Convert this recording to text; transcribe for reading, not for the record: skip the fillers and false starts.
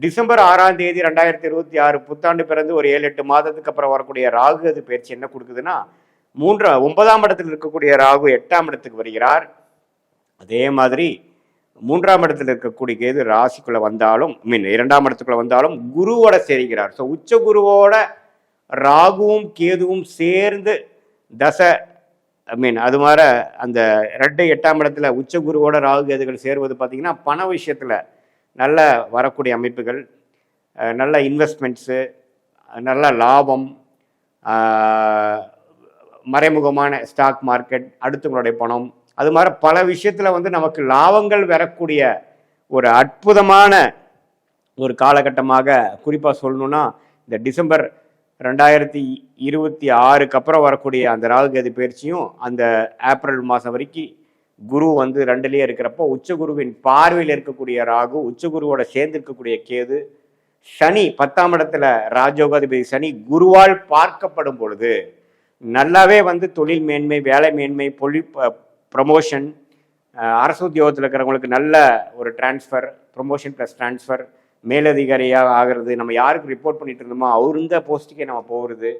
December 6ஆம் தேதி 2026 புத்தாண்டு பிறந்து ஒரு 7-8 மாதத்துக்கு அப்புறம் வரக்கூடிய ராகு அது பயிற்சி என்ன கொடுக்குதுன்னா 9ஆம் இடத்தில் இருக்கக்கூடிய ராகு 8ஆம் இடத்துக்கு வருகிறார். அதே மாதிரி 3ஆம் இடத்தில் இருக்கக்கூடிய கேது ராசிக்குள்ள வந்தாலும் 2ஆம் இடத்துக்குள்ள வந்தாலும் குருவோட சேர்கிறார். ஸோ உச்ச குருவோட ராகுவும் கேதுவும் சேர்ந்து தசை அது மாதிரி அந்த 8ஆம் இடத்துல உச்ச குருவோட ராகு கேதுகள் சேருவது பார்த்தீங்கன்னா பண விஷயத்தில் நல்ல வரக்கூடிய அமைப்புகள், நல்ல இன்வெஸ்ட்மெண்ட்ஸு, நல்ல லாபம், மறைமுகமான ஸ்டாக் மார்க்கெட், அடுத்தவங்களுடைய பணம், அது மாதிரி பல விஷயத்தில் நமக்கு லாபங்கள் வரக்கூடிய ஒரு அற்புதமான ஒரு காலகட்டமாக குறிப்பாக சொல்லணும்னா இந்த டிசம்பர் 2026க்கு அப்புறம் வரக்கூடிய அந்த ராகு கேது பயிற்சியும் அந்த ஏப்ரல் மாதம் வரைக்கும் குரு 2லயே இருக்கிறப்போ உச்சகுருவின் பார்வையில் இருக்கக்கூடிய ராகு, உச்சகுருவோட சேர்ந்து இருக்கக்கூடிய கேது, சனி 10ஆம் இடத்துல ராஜயோகாதிபதி சனி குருவால் பார்க்கப்படும் பொழுது நல்லாவே தொழில் மேன்மை, வேலை மேன்மை, ப்ரமோஷன், அரசு உத்தியோகத்தில் இருக்கிறவங்களுக்கு நல்ல ஒரு டிரான்ஸ்ஃபர், ப்ரமோஷன் ப்ளஸ் டிரான்ஸ்ஃபர், மேலதிகாரியாக ஆகிறது, நம்ம யாருக்கு ரிப்போர்ட் பண்ணிட்டு இருந்தோமோ அவர் இந்த போஸ்ட்டுக்கே நம்ம போகிறது,